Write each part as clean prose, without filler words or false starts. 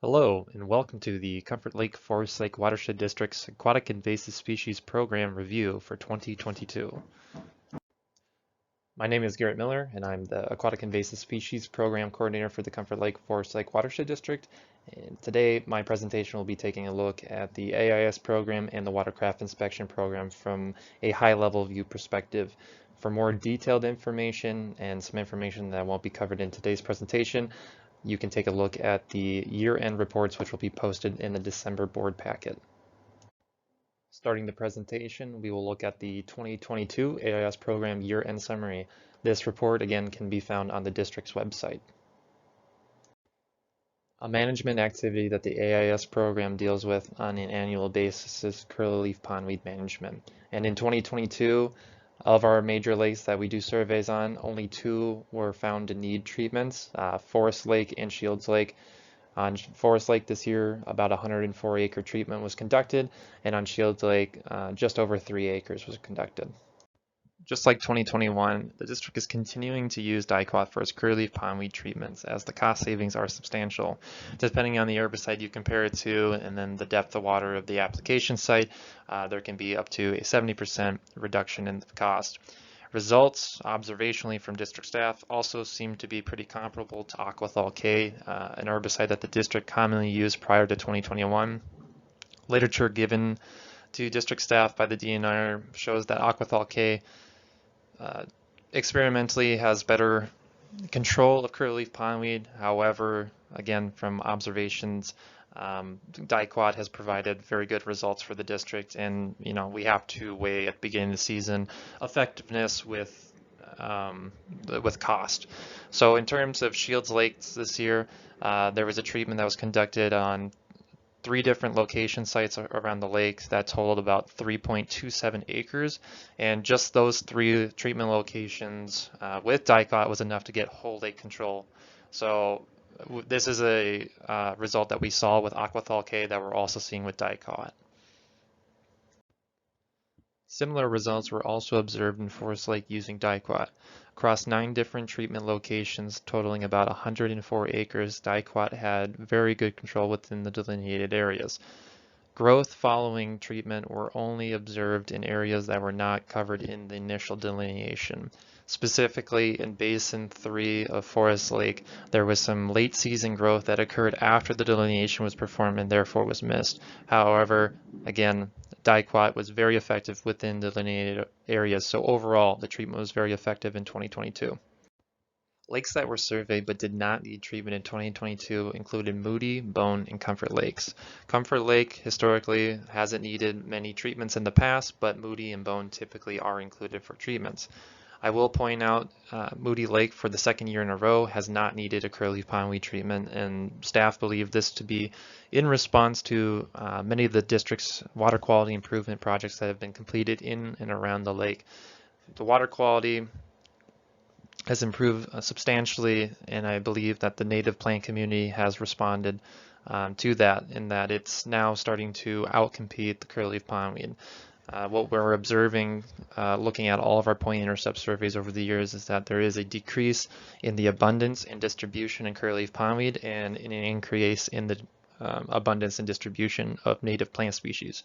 Hello, and welcome to the Comfort Lake Forest Lake Watershed District's Aquatic Invasive Species Program Review for 2022. My name is Garrett Miller, and I'm the Aquatic Invasive Species Program Coordinator for the Comfort Lake Forest Lake Watershed District. And today, my presentation will be taking a look at the AIS program and the Watercraft inspection program from a high-level view perspective. For more detailed information and some information that won't be covered in today's presentation, you can take a look at the year-end reports, which will be posted in the December board packet. Starting the presentation, we will look at the 2022 AIS program year-end summary. This report, again, can be found on the district's website. A management activity that the AIS program deals with on an annual basis is curly-leaf pondweed management. And in 2022, of our major lakes that we do surveys on, only 2 were found to need treatments, Forest Lake and Shields Lake. On Forest Lake this year, about 104 acre treatment was conducted, and on Shields Lake, just over 3 acres was conducted. Just like 2021, the district is continuing to use dicot for its curly-leaf pondweed treatments as the cost savings are substantial. Depending on the herbicide you compare it to and then the depth of water of the application site, there can be up to a 70% reduction in the cost. Results observationally from district staff also seem to be pretty comparable to Aquathol K, an herbicide that the district commonly used prior to 2021. Literature given to district staff by the DNR shows that Aquathol K experimentally has better control of curly-leaf pondweed. However, again, from observations, dicot has provided very good results for the district, and we have to weigh at the beginning of the season effectiveness with cost. So in terms of Shields Lakes this year, there was a treatment that was conducted on 3 different location sites around the lake that totaled about 3.27 acres, and just those 3 treatment locations with dicot was enough to get whole lake control. So this is a result that we saw with Aquathol K that we're also seeing with dicot. Similar results were also observed in Forest Lake using dicot. Across 9 different treatment locations totaling about 104 acres, dicot had very good control within the delineated areas. Growth following treatment were only observed in areas that were not covered in the initial delineation. Specifically in Basin 3 of Forest Lake, there was some late season growth that occurred after the delineation was performed and therefore was missed. However, again, dicot was very effective within the delineated areas, so overall the treatment was very effective in 2022. Lakes that were surveyed but did not need treatment in 2022 included Moody, Bone, and Comfort Lakes. Comfort Lake historically hasn't needed many treatments in the past, but Moody and Bone typically are included for treatments. I will point out Moody Lake for the 2nd year in a row has not needed a curly-leaf pondweed treatment, and staff believe this to be in response to many of the district's water quality improvement projects that have been completed in and around the lake. The water quality has improved substantially, and I believe that the native plant community has responded to that, in that it's now starting to outcompete the curly-leaf pondweed. What we're observing, looking at all of our point intercept surveys over the years, is that there is a decrease in the abundance and distribution in curly-leaf pondweed and an increase in the abundance and distribution of native plant species.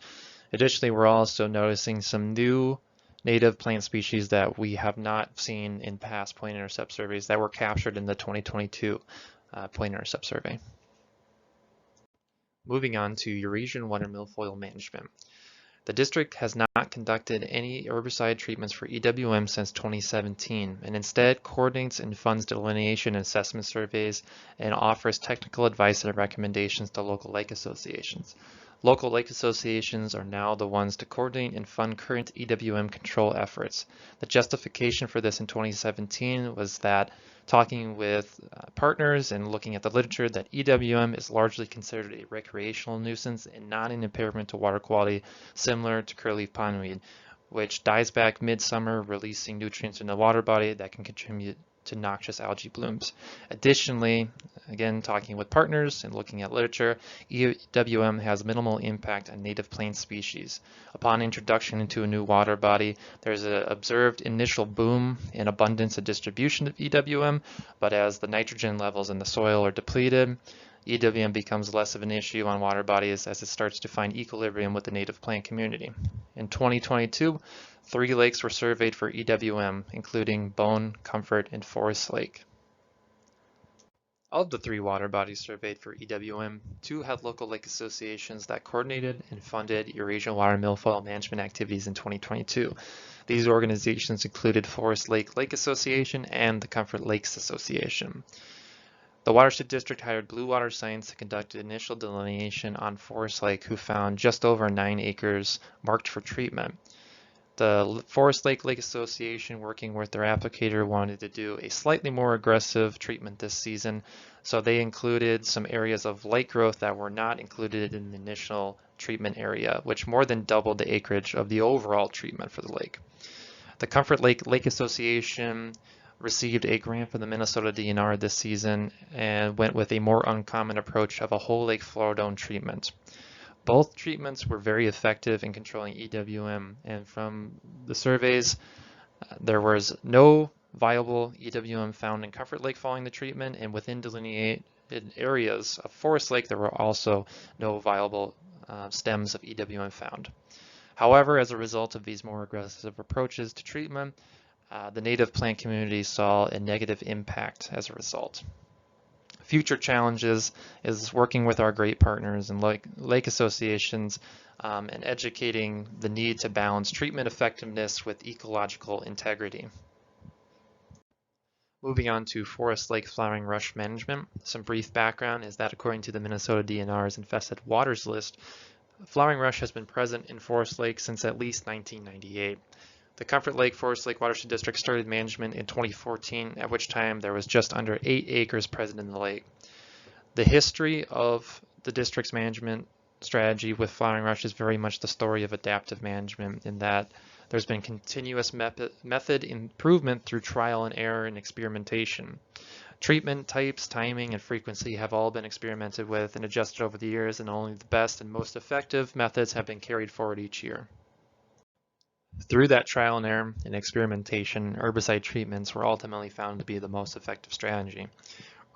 Additionally, we're also noticing some new native plant species that we have not seen in past point intercept surveys that were captured in the 2022 point intercept survey. Moving on to Eurasian water milfoil management. The district has not conducted any herbicide treatments for EWM since 2017, and instead coordinates and funds delineation and assessment surveys and offers technical advice and recommendations to local lake associations. Local lake associations are now the ones to coordinate and fund current EWM control efforts. The justification for this in 2017 was that talking with partners and looking at the literature, that EWM is largely considered a recreational nuisance and not an impairment to water quality, similar to curly-leaf pondweed, which dies back midsummer, releasing nutrients in the water body that can contribute to noxious algae blooms. Additionally, again, talking with partners and looking at literature, EWM has minimal impact on native plant species. Upon introduction into a new water body, there's an observed initial boom in abundance and distribution of EWM, but as the nitrogen levels in the soil are depleted, EWM becomes less of an issue on water bodies as it starts to find equilibrium with the native plant community. In 2022, 3 lakes were surveyed for EWM, including Bone, Comfort, and Forest Lake. Of the 3 water bodies surveyed for EWM, 2 had local lake associations that coordinated and funded Eurasian water milfoil management activities in 2022. These organizations included Forest Lake Lake Association and the Comfort Lakes Association. The watershed district hired Blue Water Science to conduct initial delineation on Forest Lake, who found just over 9 acres marked for treatment. The Forest Lake Lake Association, working with their applicator, wanted to do a slightly more aggressive treatment this season, so they included some areas of lake growth that were not included in the initial treatment area, which more than doubled the acreage of the overall treatment for the lake. The Comfort Lake Lake Association received a grant from the Minnesota DNR this season and went with a more uncommon approach of a whole lake fluorodome treatment. Both treatments were very effective in controlling EWM, and from the surveys, there was no viable EWM found in Comfort Lake following the treatment, and within delineated areas of Forest Lake, there were also no viable stems of EWM found. However, as a result of these more aggressive approaches to treatment, the native plant community saw a negative impact as a result. Future challenges is working with our great partners and lake associations and educating the need to balance treatment effectiveness with ecological integrity. Moving on to Forest Lake flowering rush management, some brief background is that according to the Minnesota DNR's infested waters list, flowering rush has been present in Forest Lake since at least 1998. The Comfort Lake Forest Lake Watershed District started management in 2014, at which time there was just under 8 acres present in the lake. The history of the district's management strategy with flowering rush is very much the story of adaptive management, in that there's been continuous method improvement through trial and error and experimentation. Treatment types, timing, and frequency have all been experimented with and adjusted over the years, and only the best and most effective methods have been carried forward each year. Through that trial and error and experimentation, herbicide treatments were ultimately found to be the most effective strategy.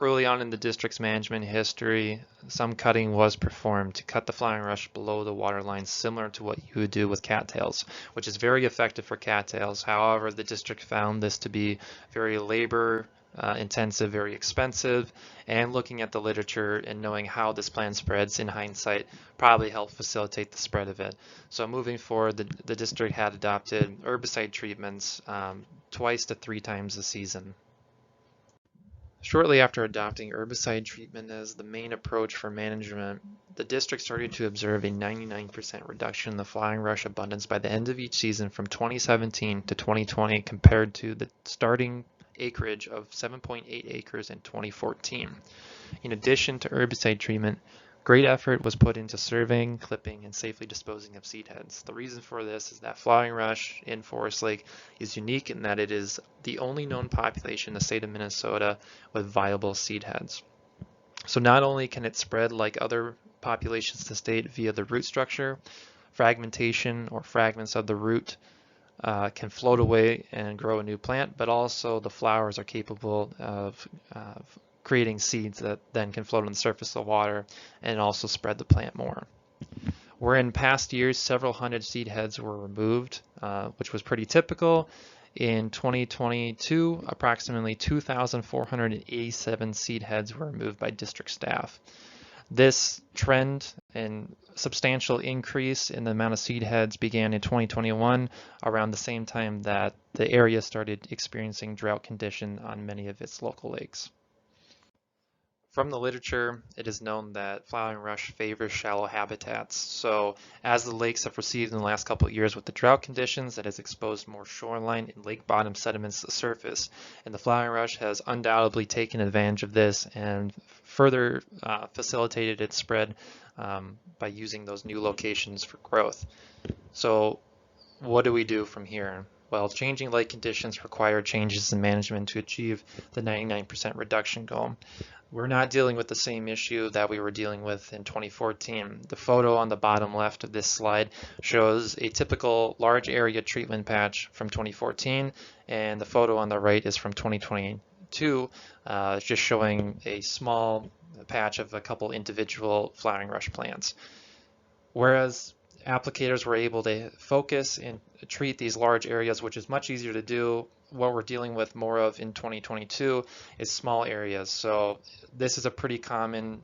Early on in the district's management history, some cutting was performed to cut the flowering rush below the water line, similar to what you would do with cattails, which is very effective for cattails. However, the district found this to be very labor intensive, very expensive, and looking at the literature and knowing how this plant spreads in hindsight probably helped facilitate the spread of it. So moving forward, the district had adopted herbicide treatments twice to 3 times a season. Shortly after adopting herbicide treatment as the main approach for management, the district started to observe a 99% reduction in the flowering rush abundance by the end of each season from 2017 to 2020 compared to the starting acreage of 7.8 acres in 2014. In addition to herbicide treatment, great effort was put into surveying, clipping, and safely disposing of seed heads. The reason for this is that flowering rush in Forest Lake is unique in that it is the only known population in the state of Minnesota with viable seed heads. So not only can it spread like other populations in the state via the root structure, fragmentation or fragments of the root can float away and grow a new plant, but also the flowers are capable of creating seeds that then can float on the surface of the water and also spread the plant more. Where in past years several hundred seed heads were removed, which was pretty typical, in 2022 approximately 2,487 seed heads were removed by district staff. This trend and substantial increase in the amount of seed heads began in 2021, around the same time that the area started experiencing drought condition on many of its local lakes. From the literature, it is known that flowering rush favors shallow habitats. So as the lakes have received in the last couple of years with the drought conditions, that has exposed more shoreline and lake bottom sediments to the surface. And the flowering rush has undoubtedly taken advantage of this and further facilitated its spread by using those new locations for growth. So what do we do from here? Well, changing lake conditions require changes in management to achieve the 99% reduction goal. We're not dealing with the same issue that we were dealing with in 2014. The photo on the bottom left of this slide shows a typical large area treatment patch from 2014, and the photo on the right is from 2022, just showing a small patch of a couple individual flowering rush plants. Whereas applicators were able to focus and treat these large areas, which is much easier to do. What we're dealing with more of in 2022 is small areas. So this is a pretty common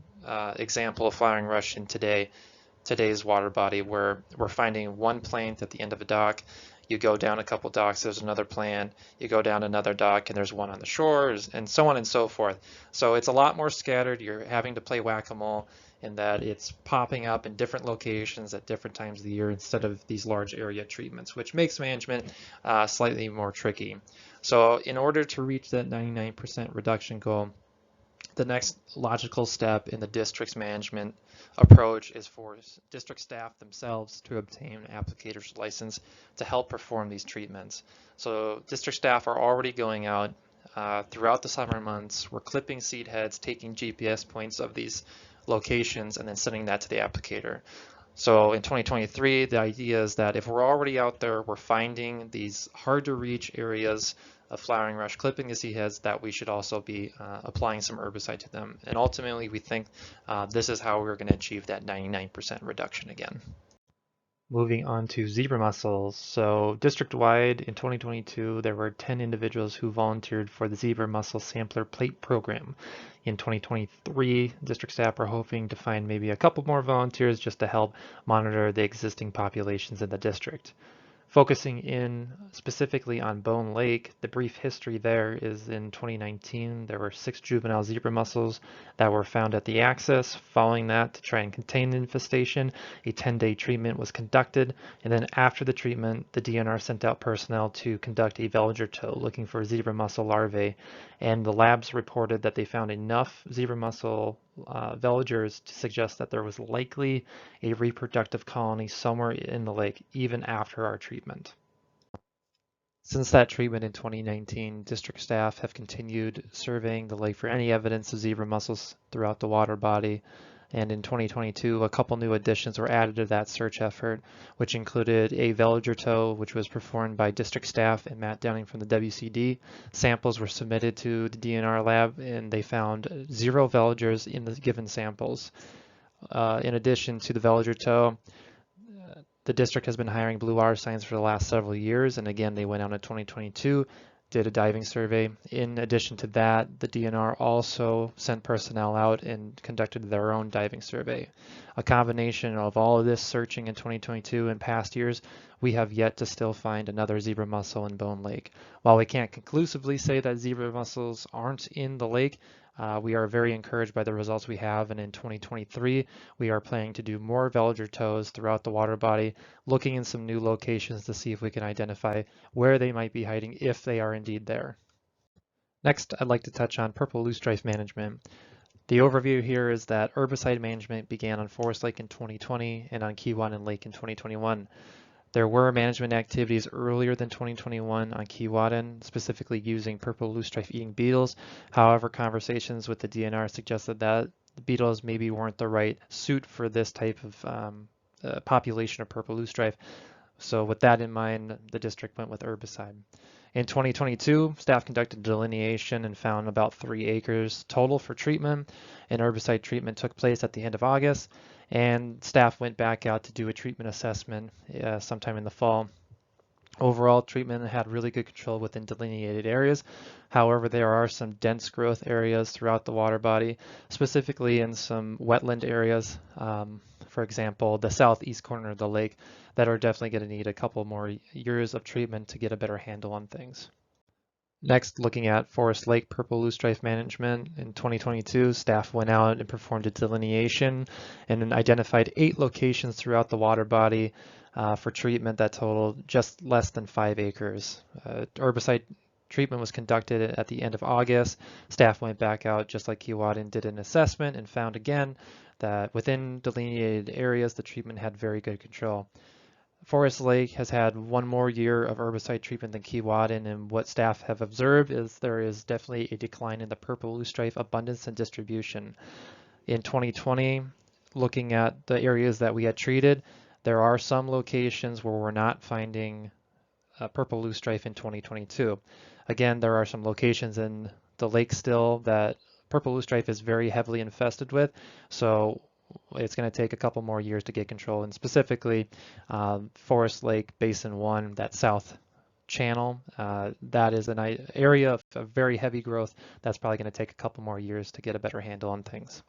example of flowering rush in today's water body, where we're finding one plant at the end of a dock. You go down a couple docks, there's another plant. You go down another dock and there's one on the shores, and so on and so forth. So it's a lot more scattered. You're having to play whack-a-mole in that it's popping up in different locations at different times of the year instead of these large area treatments, which makes management slightly more tricky. So in order to reach that 99% reduction goal, the next logical step in the district's management approach is for district staff themselves to obtain an applicator's license to help perform these treatments. So district staff are already going out throughout the summer months. We're clipping seed heads, taking GPS points of these locations, and then sending that to the applicator. So in 2023, the idea is that if we're already out there, we're finding these hard to reach areas of flowering rush, clipping the seed heads, that we should also be applying some herbicide to them. And ultimately, we think this is how we're going to achieve that 99% reduction again. Moving on to zebra mussels. So district-wide in 2022, there were 10 individuals who volunteered for the zebra mussel sampler plate program. In 2023, district staff are hoping to find maybe a couple more volunteers just to help monitor the existing populations in the district. Focusing in specifically on Bone Lake, the brief history there is in 2019, there were 6 juvenile zebra mussels that were found at the axis. Following that, to try and contain the infestation, a 10-day treatment was conducted, and then after the treatment, the DNR sent out personnel to conduct a veliger tow looking for zebra mussel larvae, and the labs reported that they found enough zebra mussel veligers to suggest that there was likely a reproductive colony somewhere in the lake even after our treatment. Since that treatment in 2019, district staff have continued surveying the lake for any evidence of zebra mussels throughout the water body. And in 2022, a couple new additions were added to that search effort, which included a veliger tow, which was performed by district staff and Matt Downing from the WCD. Samples were submitted to the DNR lab, and they found 0 veligers in the given samples. In addition to the veliger tow, the district has been hiring blue water science for the last several years, and again, they went out in 2022, did a diving survey. In addition to that, the DNR also sent personnel out and conducted their own diving survey. A combination of all of this searching in 2022 and past years, we have yet to still find another zebra mussel in Bone Lake. While we can't conclusively say that zebra mussels aren't in the lake, we are very encouraged by the results we have, and in 2023 we are planning to do more veliger tows throughout the water body, looking in some new locations to see if we can identify where they might be hiding if they are indeed there. Next, I'd like to touch on purple loosestrife management. The overview here is that herbicide management began on Forest Lake in 2020 and on Keewatin Lake in 2021. There were management activities earlier than 2021 on Keewatin, specifically using purple loosestrife eating beetles. However, conversations with the DNR suggested that the beetles maybe weren't the right suit for this type of population of purple loosestrife. So with that in mind, the district went with herbicide. In 2022, staff conducted delineation and found about 3 acres total for treatment, and herbicide treatment took place at the end of August, and staff went back out to do a treatment assessment sometime in the fall. Overall, treatment had really good control within delineated areas. However, there are some dense growth areas throughout the water body, specifically in some wetland areas, for example, the southeast corner of the lake, that are definitely going to need a couple more years of treatment to get a better handle on things. Next, looking at Forest Lake purple loosestrife management, in 2022, staff went out and performed a delineation and then identified 8 locations throughout the water body for treatment that totaled just less than 5 acres. Herbicide treatment was conducted at the end of August. Staff went back out just like Keewatin, did an assessment, and found again that within delineated areas, the treatment had very good control. Forest Lake has had 1 more year of herbicide treatment than Keewatin, and what staff have observed is there is definitely a decline in the purple loosestrife abundance and distribution. In 2020, looking at the areas that we had treated, there are some locations where we're not finding purple loosestrife in 2022. Again, there are some locations in the lake still that purple loosestrife is very heavily infested with, so it's going to take a couple more years to get control. And specifically, Forest Lake Basin 1, that south channel, that is an area of very heavy growth. That's probably going to take a couple more years to get a better handle on things.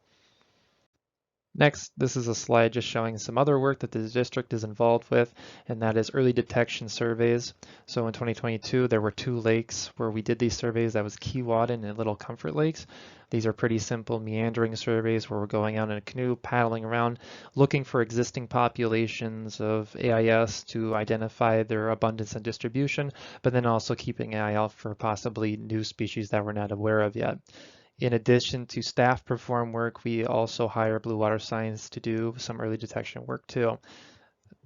Next, this is a slide just showing some other work that the district is involved with, and that is early detection surveys. So in 2022, there were 2 lakes where we did these surveys. That was Keewatin and Little Comfort Lakes. These are pretty simple meandering surveys where we're going out in a canoe, paddling around, looking for existing populations of AIS to identify their abundance and distribution, but then also keeping an eye out for possibly new species that we're not aware of yet. In addition to staff perform work, we also hire blue water science to do some early detection work too.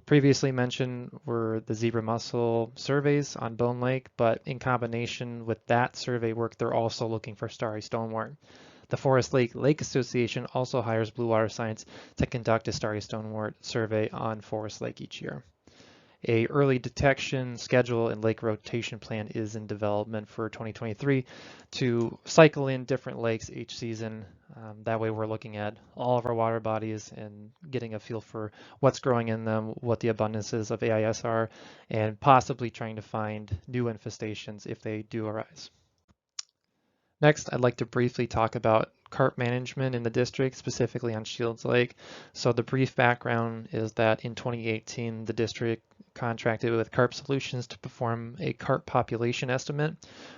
Previously mentioned were the zebra mussel surveys on Bone Lake, but in combination with that survey work, they're also looking for starry stonewort. The Forest Lake Lake Association also hires blue water science to conduct a starry stonewort survey on Forest Lake each year. A early detection schedule and lake rotation plan is in development for 2023 to cycle in different lakes each season. That way we're looking at all of our water bodies and getting a feel for what's growing in them, what the abundances of AIS are, and possibly trying to find new infestations if they do arise. Next, I'd like to briefly talk about carp management in the district, specifically on Shields Lake. So the brief background is that in 2018, the district contracted with Carp Solutions to perform a carp population estimate.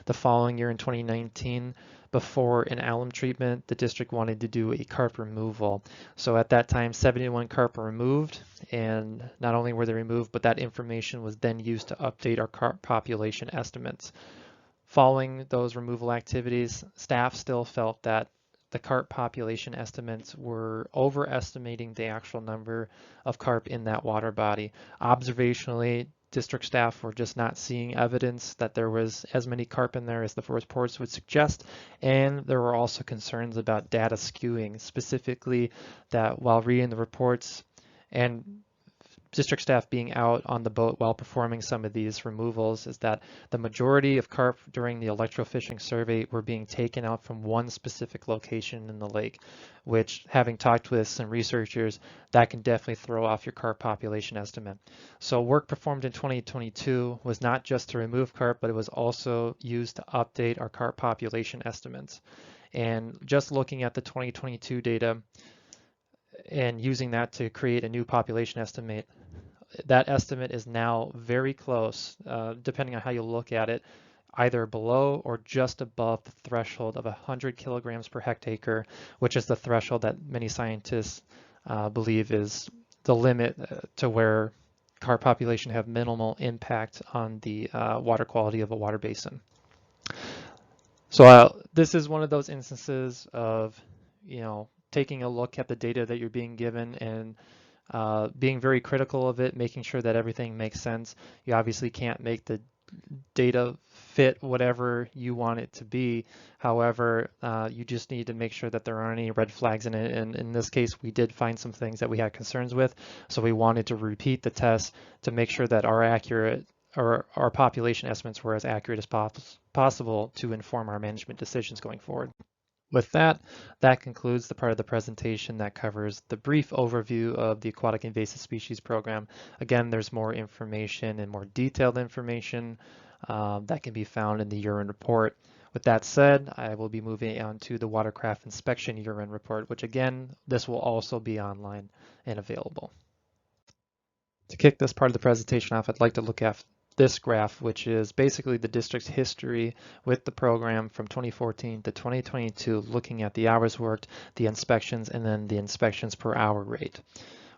The following year in 2019, before an alum treatment, the district wanted to do a carp removal. So at that time, 71 carp were removed, and not only were they removed, but that information was then used to update our carp population estimates. Following those removal activities, staff still felt that the carp population estimates were overestimating the actual number of carp in that water body. Observationally, district staff were just not seeing evidence that there was as many carp in there as the reports would suggest, and there were also concerns about data skewing, specifically that while reading the reports and district staff being out on the boat while performing some of these removals, is that the majority of carp during the electrofishing survey were being taken out from one specific location in the lake, which, having talked with some researchers, that can definitely throw off your carp population estimate. So work performed in 2022 was not just to remove carp, but it was also used to update our carp population estimates. And just looking at the 2022 data and using that to create a new population estimate, that estimate is now very close, depending on how you look at it, either below or just above the threshold of 100 kilograms per hectare, which is the threshold that many scientists believe is the limit to where carp population have minimal impact on the water quality of a water basin. So this is one of those instances of, taking a look at the data that you're being given and being very critical of it, making sure that everything makes sense. You obviously can't make the data fit whatever you want it to be. However, you just need to make sure that there aren't any red flags in it. And in this case, we did find some things that we had concerns with. So we wanted to repeat the test to make sure that our population estimates were as accurate as possible to inform our management decisions going forward. With that concludes the part of the presentation that covers the brief overview of the Aquatic Invasive Species Program. Again, there's more information and more detailed information that can be found in the Yearend report. With that said, I will be moving on to the Watercraft Inspection Yearend report, which again, this will also be online and available. To kick this part of the presentation off, I'd like to look at this graph, which is basically the district's history with the program from 2014 to 2022, looking at the hours worked, the inspections, and then the inspections per hour rate.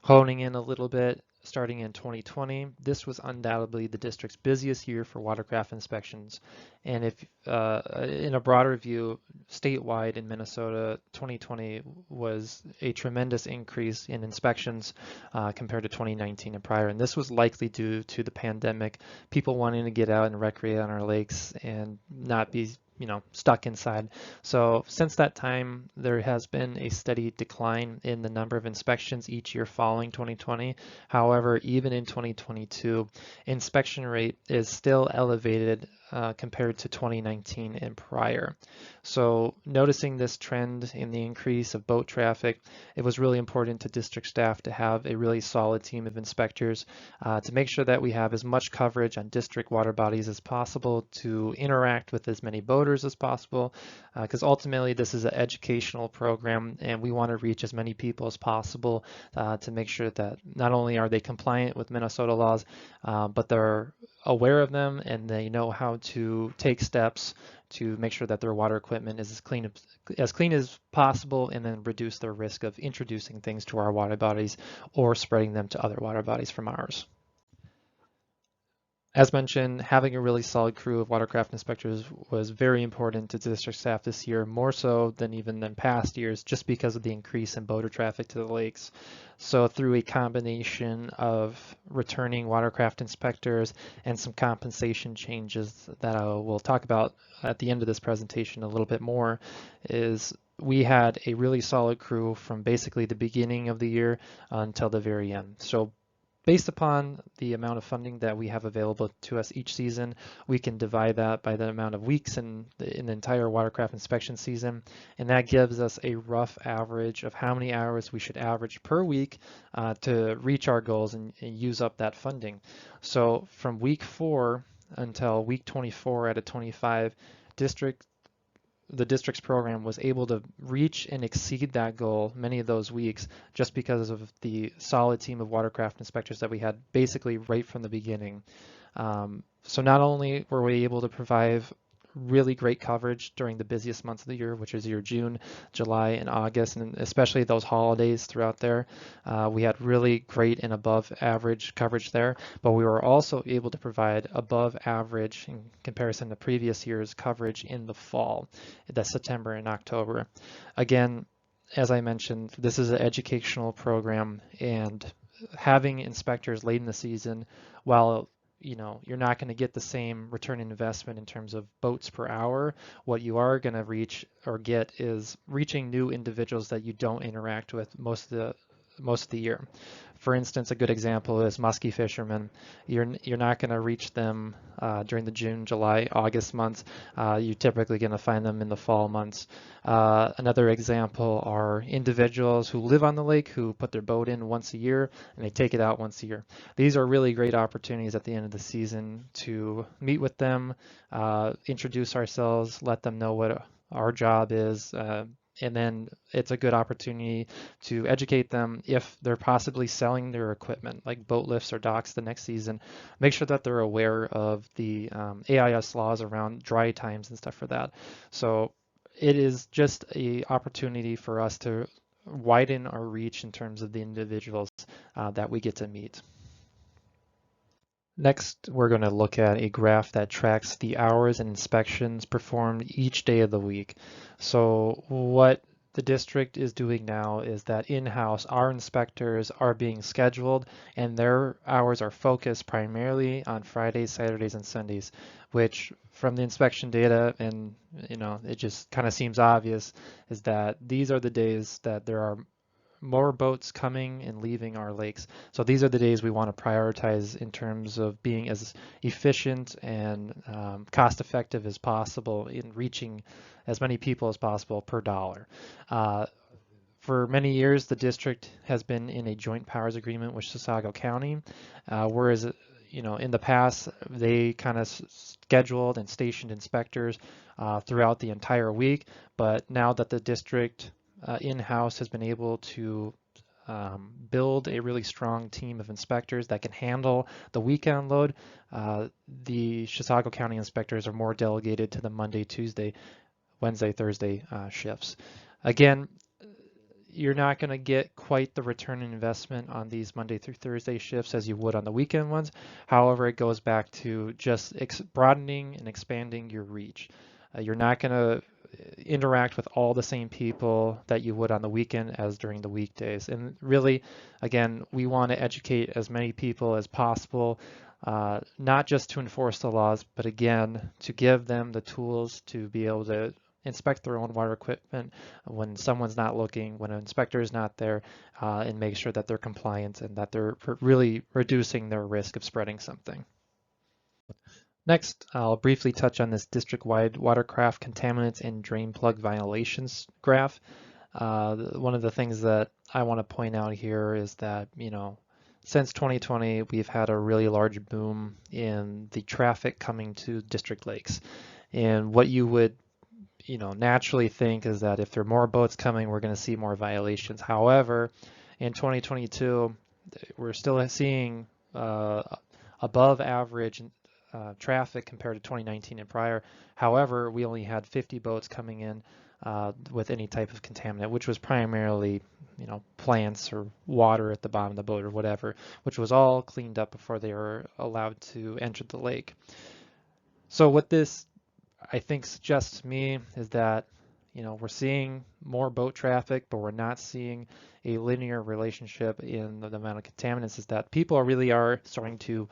Honing in a little bit, starting in 2020, this was undoubtedly the district's busiest year for watercraft inspections. And if in a broader view, statewide in Minnesota, 2020 was a tremendous increase in inspections compared to 2019 and prior. And this was likely due to the pandemic, people wanting to get out and recreate on our lakes and not be stuck inside. So since that time, there has been a steady decline in the number of inspections each year following 2020. However, even in 2022, inspection rate is still elevated compared to 2019 and prior. So noticing this trend in the increase of boat traffic, it was really important to district staff to have a really solid team of inspectors to make sure that we have as much coverage on district water bodies as possible, to interact with as many boaters as possible, because ultimately this is an educational program and we want to reach as many people as possible to make sure that not only are they compliant with Minnesota laws, but they're aware of them and they know how to take steps to make sure that their water equipment is as clean as possible, and then reduce their risk of introducing things to our water bodies or spreading them to other water bodies from ours. As mentioned, having a really solid crew of watercraft inspectors was very important to district staff this year, more so than even than past years, just because of the increase in boater traffic to the lakes. So through a combination of returning watercraft inspectors and some compensation changes that I will talk about at the end of this presentation a little bit more, is we had a really solid crew from basically the beginning of the year until the very end. So based upon the amount of funding that we have available to us each season, we can divide that by the amount of weeks in the entire watercraft inspection season, and that gives us a rough average of how many hours we should average per week to reach our goals and use up that funding. So from week 4 until week 24 out of 25, the district's program was able to reach and exceed that goal many of those weeks just because of the solid team of watercraft inspectors that we had basically right from the beginning. So not only were we able to provide really great coverage during the busiest months of the year, which is your June, July, and August, and especially those holidays throughout there. We had really great and above average coverage there, but we were also able to provide above average in comparison to previous years coverage in the fall, that's September and October. Again, as I mentioned, this is an educational program, and having inspectors late in the season, while you're not going to get the same return on investment in terms of boats per hour, what you are going to reach or get is reaching new individuals that you don't interact with most of the year. For instance, a good example is muskie fishermen. You're not going to reach them during the June, July, August months. You're typically going to find them in the fall months. Another example are individuals who live on the lake who put their boat in once a year and they take it out once a year. These are really great opportunities at the end of the season to meet with them, introduce ourselves, let them know what our job is, and then it's a good opportunity to educate them if they're possibly selling their equipment like boat lifts or docks the next season. Make sure that they're aware of the AIS laws around dry times and stuff for that. So it is just an opportunity for us to widen our reach in terms of the individuals that we get to meet. Next, we're going to look at a graph that tracks the hours and inspections performed each day of the week. So what the district is doing now is that in-house, our inspectors are being scheduled and their hours are focused primarily on Fridays, Saturdays, and Sundays, which from the inspection data, and it just kind of seems obvious, is that these are the days that there are more boats coming and leaving our lakes. So these are the days we want to prioritize in terms of being as efficient and cost effective as possible in reaching as many people as possible per dollar. For many years, the district has been in a joint powers agreement with Chisago County, whereas in the past, they kind of scheduled and stationed inspectors throughout the entire week, but now that the district in-house has been able to build a really strong team of inspectors that can handle the weekend load, the Chisago County inspectors are more delegated to the Monday, Tuesday, Wednesday, Thursday shifts. Again, you're not going to get quite the return on investment on these Monday through Thursday shifts as you would on the weekend ones. However, it goes back to just broadening and expanding your reach. You're not going to interact with all the same people that you would on the weekend as during the weekdays. And really, again, we want to educate as many people as possible, not just to enforce the laws, but again, to give them the tools to be able to inspect their own water equipment when someone's not looking, when an inspector is not there, and make sure that they're compliant and that they're really reducing their risk of spreading something. Next, I'll briefly touch on this district-wide watercraft contaminants and drain plug violations graph. One of the things that I want to point out here is that, since 2020, we've had a really large boom in the traffic coming to district lakes. And what you would, naturally think is that if there are more boats coming, we're going to see more violations. However, in 2022, we're still seeing above average traffic compared to 2019 and prior. However, we only had 50 boats coming in with any type of contaminant, which was primarily, plants or water at the bottom of the boat or whatever, which was all cleaned up before they were allowed to enter the lake. So what this, I think, suggests to me is that, we're seeing more boat traffic, but we're not seeing a linear relationship in the amount of contaminants. Is that people really are starting to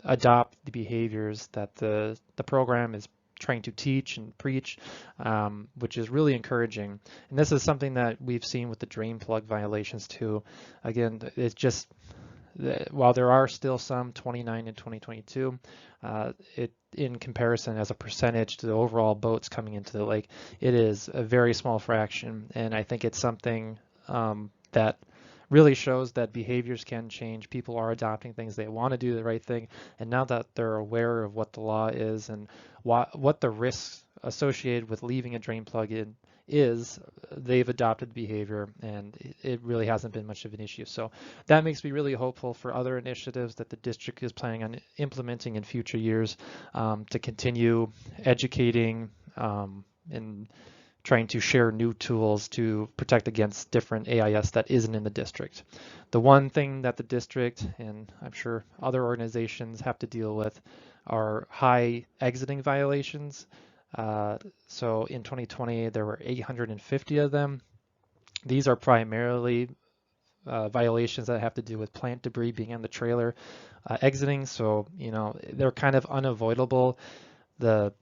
adopt the behaviors that the program is trying to teach and preach, which is really encouraging. And this is something that we've seen with the drain plug violations too. Again, it's just, while there are still some 29 in 2022, in comparison as a percentage to the overall boats coming into the lake, it is a very small fraction. And I think it's something that really shows that behaviors can change. People are adopting things. They want to do the right thing. And now that they're aware of what the law is and what the risks associated with leaving a drain plug in is, they've adopted behavior, and it really hasn't been much of an issue. So that makes me really hopeful for other initiatives that the district is planning on implementing in future years to continue educating and trying to share new tools to protect against different AIS that isn't in the district. The one thing that the district, and I'm sure other organizations, have to deal with are high exiting violations. So in 2020, there were 850 of them. These are primarily violations that have to do with plant debris being on the trailer exiting. So, they're kind of unavoidable. The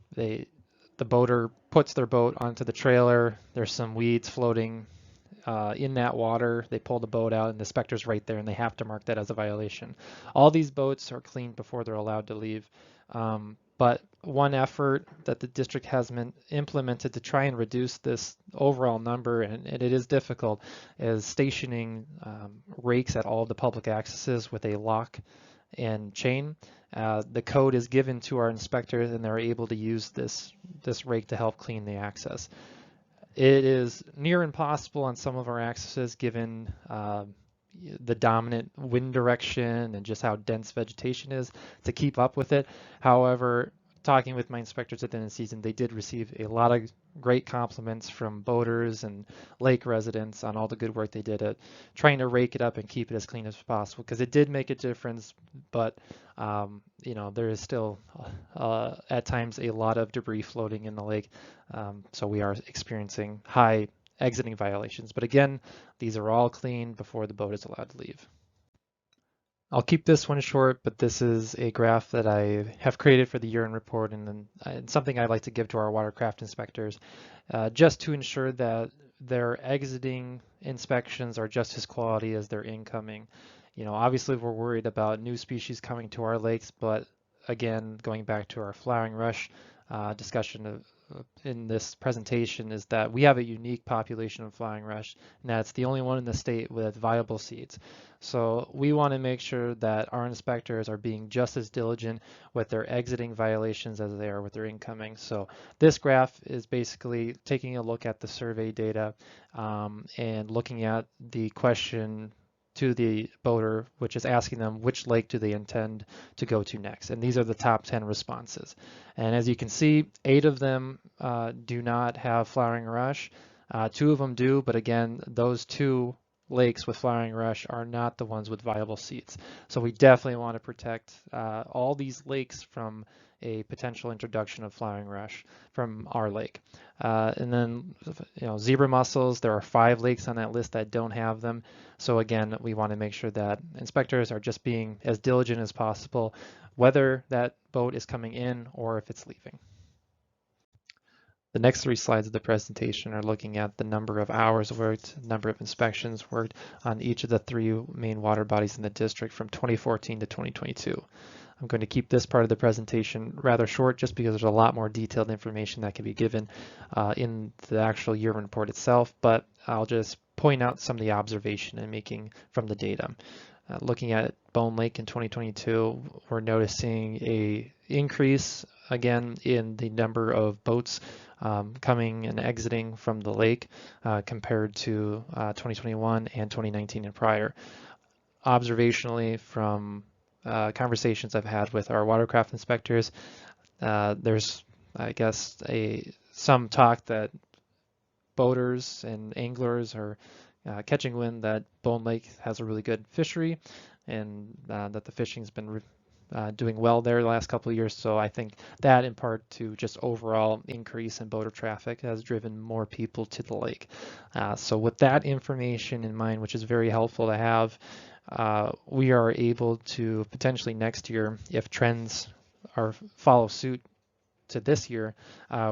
boater puts their boat onto the trailer. There's some weeds floating in that water. They pull the boat out and the inspector's right there and they have to mark that as a violation. All these boats are cleaned before they're allowed to leave. But one effort that the district has implemented to try and reduce this overall number, and it is difficult, is stationing rakes at all the public accesses with a lock and chain. The code is given to our inspectors and they're able to use this rake to help clean the access. It is near impossible on some of our accesses given the dominant wind direction and just how dense vegetation is to keep up with it. However, talking with my inspectors at the end of the season, they did receive a lot of great compliments from boaters and lake residents on all the good work they did at trying to rake it up and keep it as clean as possible, because it did make a difference. But there is still at times a lot of debris floating in the lake, so we are experiencing high exiting violations. But again, these are all cleaned before the boat is allowed to leave. I'll keep this one short, but this is a graph that I have created for the Yearend report, and something I'd like to give to our watercraft inspectors, just to ensure that their exiting inspections are just as quality as their incoming. Obviously we're worried about new species coming to our lakes, but again, going back to our flowering rush discussion in this presentation, is that we have a unique population of flowering rush, and that's the only one in the state with viable seeds. So we want to make sure that our inspectors are being just as diligent with their exiting violations as they are with their incoming. So this graph is basically taking a look at the survey data and looking at the question to the boater, which is asking them which lake do they intend to go to next. And these are the top 10 responses. And as you can see, 8 of them do not have flowering rush. 2 of them do, but again, those 2 lakes with flowering rush are not the ones with viable seeds. So we definitely want to protect all these lakes from a potential introduction of flowering rush from our lake. And then, zebra mussels, there are 5 lakes on that list that don't have them. So again, we want to make sure that inspectors are just being as diligent as possible, whether that boat is coming in or if it's leaving. The next 3 slides of the presentation are looking at the number of hours worked, number of inspections worked on each of the 3 main water bodies in the district from 2014 to 2022. I'm going to keep this part of the presentation rather short just because there's a lot more detailed information that can be given in the actual Yearend report itself, but I'll just point out some of the observation I'm making from the data. Looking at Bone Lake in 2022, we're noticing a increase again in the number of boats coming and exiting from the lake compared to 2021 and 2019 and prior. Observationally, from conversations I've had with our watercraft inspectors, there's, I guess, some talk that boaters and anglers are catching wind that Bone Lake has a really good fishery and that the fishing's been doing well there the last couple of years. So I think that in part to just overall increase in boater traffic has driven more people to the lake. So with that information in mind, which is very helpful to have, we are able to potentially next year, if trends follow suit to this year,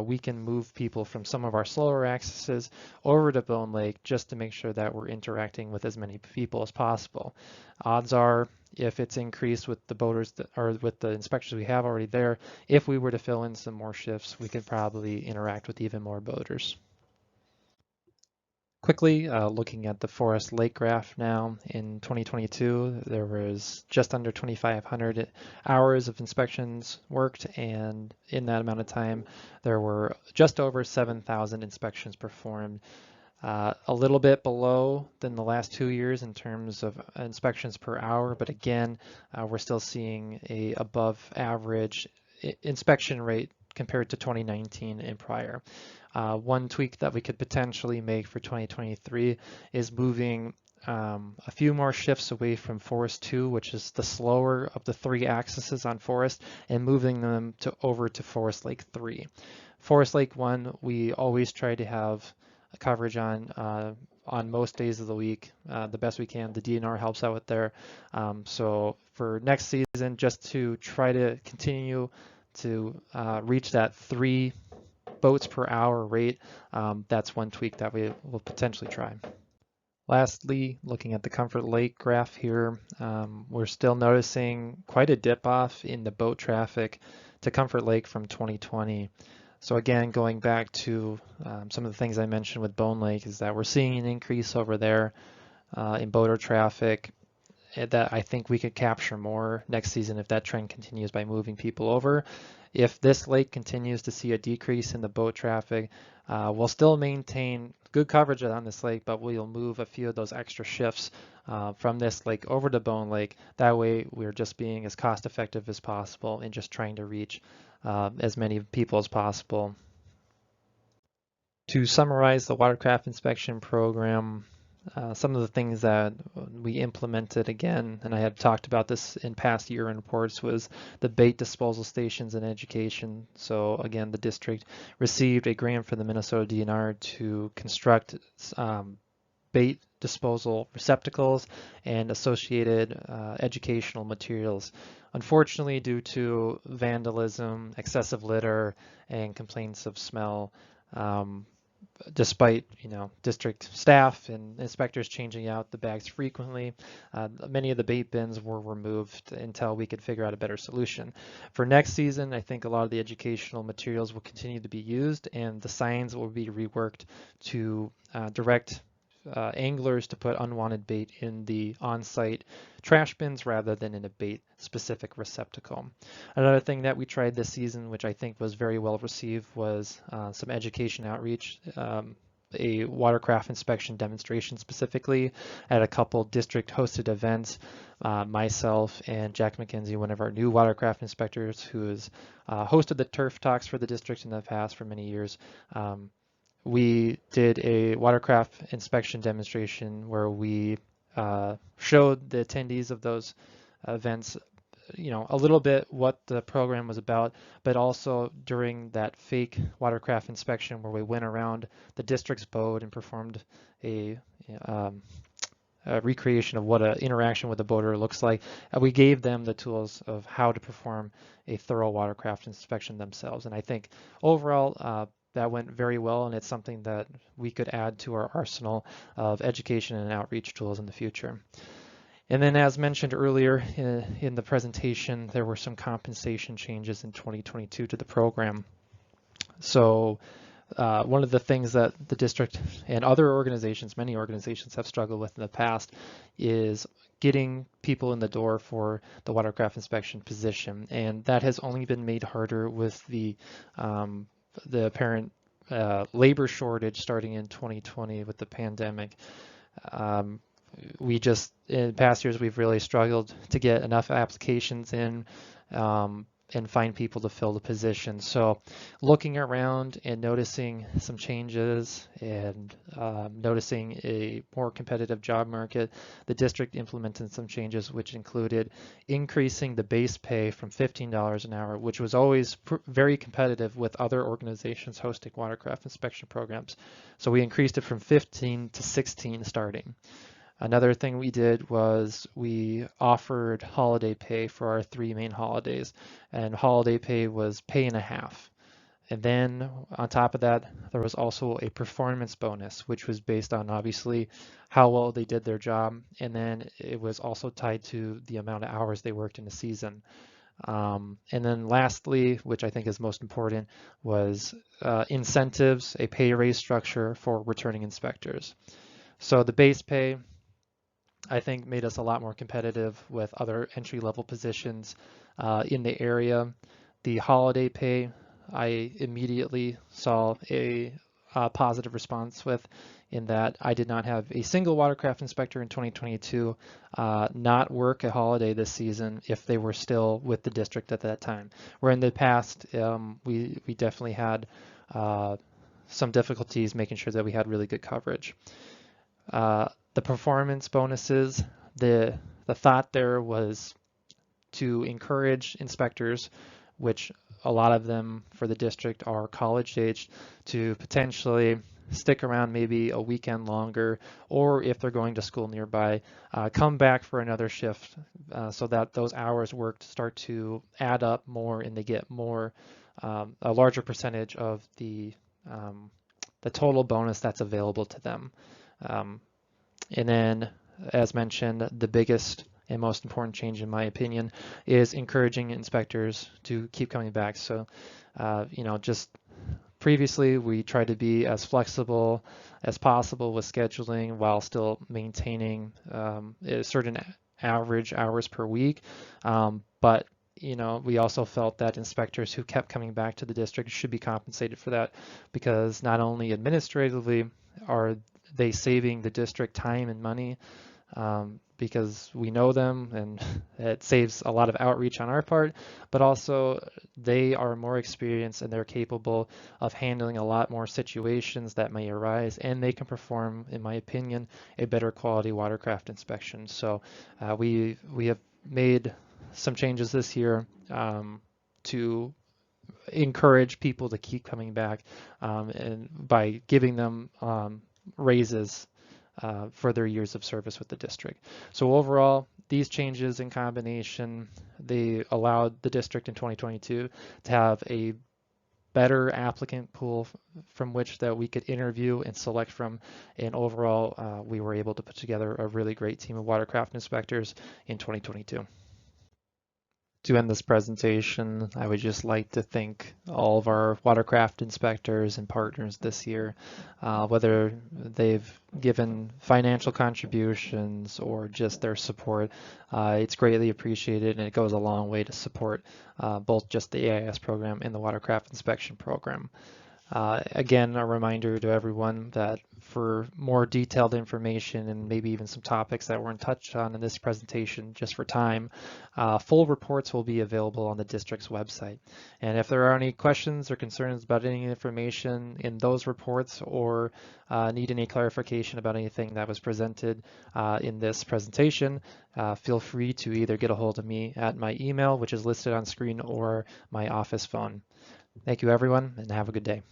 we can move people from some of our slower accesses over to Bone Lake just to make sure that we're interacting with as many people as possible. Odds are, if it's increased with the boaters or with the inspectors we have already there, if we were to fill in some more shifts, we could probably interact with even more boaters. Quickly, looking at the Forest Lake graph now, in 2022, there was just under 2,500 hours of inspections worked, and in that amount of time, there were just over 7,000 inspections performed. A little bit below than the last 2 years in terms of inspections per hour, but again, we're still seeing a above average inspection rate compared to 2019 and prior. One tweak that we could potentially make for 2023 is moving a few more shifts away from Forest 2, which is the slower of the 3 accesses on Forest, and moving them over to Forest Lake 3. Forest Lake 1, we always try to have coverage on most days of the week, the best we can. The DNR helps out with there. So for next season, just to try to continue to reach that 3 boats per hour rate, that's one tweak that we will potentially try. Lastly, looking at the Comfort Lake graph here, we're still noticing quite a dip off in the boat traffic to Comfort Lake from 2020. So again, going back to some of the things I mentioned with Bone Lake is that we're seeing an increase over there in boater traffic that I think we could capture more next season if that trend continues by moving people over. If this lake continues to see a decrease in the boat traffic, we'll still maintain good coverage on this lake, but we'll move a few of those extra shifts from this lake over to Bone Lake. That way we're just being as cost effective as possible and just trying to reach as many people as possible. To summarize the watercraft inspection program, some of the things that we implemented again, and I had talked about this in past Yearend reports, was the bait disposal stations and education. So again, the district received a grant from the Minnesota DNR to construct bait disposal receptacles and associated educational materials. Unfortunately, due to vandalism, excessive litter, and complaints of smell, despite district staff and inspectors changing out the bags frequently, many of the bait bins were removed until we could figure out a better solution. For next season, I think a lot of the educational materials will continue to be used, and the signs will be reworked to direct anglers to put unwanted bait in the on-site trash bins rather than in a bait-specific receptacle. Another thing that we tried this season, which I think was very well received, was some education outreach, a watercraft inspection demonstration specifically at a couple district-hosted events. Myself and Jack McKenzie, one of our new watercraft inspectors who has hosted the turf talks for the district in the past for many years, we did a watercraft inspection demonstration where we showed the attendees of those events, a little bit what the program was about, but also during that fake watercraft inspection where we went around the district's boat and performed a recreation of what an interaction with a boater looks like. We gave them the tools of how to perform a thorough watercraft inspection themselves. And I think overall, that went very well, and it's something that we could add to our arsenal of education and outreach tools in the future. And then as mentioned earlier in the presentation, there were some compensation changes in 2022 to the program. So one of the things that the district and other organizations, many organizations have struggled with in the past is getting people in the door for the watercraft inspection position. And that has only been made harder with the apparent labor shortage starting in 2020 with the pandemic. In past years, we've really struggled to get enough applications in and find people to fill the position. So looking around and noticing some changes and noticing a more competitive job market, the district implemented some changes which included increasing the base pay from $15 an hour, which was always very competitive with other organizations hosting watercraft inspection programs. So we increased it from 15 to 16 starting. Another thing we did was we offered holiday pay for our 3 main holidays, and holiday pay was pay and a half. And then on top of that, there was also a performance bonus, which was based on obviously how well they did their job, and then it was also tied to the amount of hours they worked in a season. And then lastly, which I think is most important, was incentives, a pay raise structure for returning inspectors. So the base pay, I think, made us a lot more competitive with other entry-level positions in the area. The holiday pay, I immediately saw a positive response with, in that I did not have a single watercraft inspector in 2022 not work a holiday this season if they were still with the district at that time. Where in the past, we definitely had some difficulties making sure that we had really good coverage. The performance bonuses, the thought there was to encourage inspectors, which a lot of them for the district are college-aged, to potentially stick around maybe a weekend longer, or if they're going to school nearby, come back for another shift so that those hours worked start to add up more and they get more, a larger percentage of the total bonus that's available to them. And then, as mentioned, the biggest and most important change, in my opinion, is encouraging inspectors to keep coming back. So, just previously we tried to be as flexible as possible with scheduling while still maintaining a certain average hours per week. But we also felt that inspectors who kept coming back to the district should be compensated for that, because not only administratively are they saving the district time and money, because we know them and it saves a lot of outreach on our part, but also they are more experienced and they're capable of handling a lot more situations that may arise, and they can perform, in my opinion, a better quality watercraft inspection. So we have made some changes this year to encourage people to keep coming back, and by giving them raises for their years of service with the district. So overall, these changes in combination, they allowed the district in 2022 to have a better applicant pool from which that we could interview and select from, and overall we were able to put together a really great team of watercraft inspectors in 2022. To end this presentation, I would just like to thank all of our watercraft inspectors and partners this year, whether they've given financial contributions or just their support. It's greatly appreciated, and it goes a long way to support both just the AIS program and the watercraft inspection program. Again, a reminder to everyone that for more detailed information and maybe even some topics that weren't touched on in this presentation just for time, full reports will be available on the district's website. And if there are any questions or concerns about any information in those reports, or need any clarification about anything that was presented in this presentation, feel free to either get a hold of me at my email, which is listed on screen, or my office phone. Thank you, everyone, and have a good day.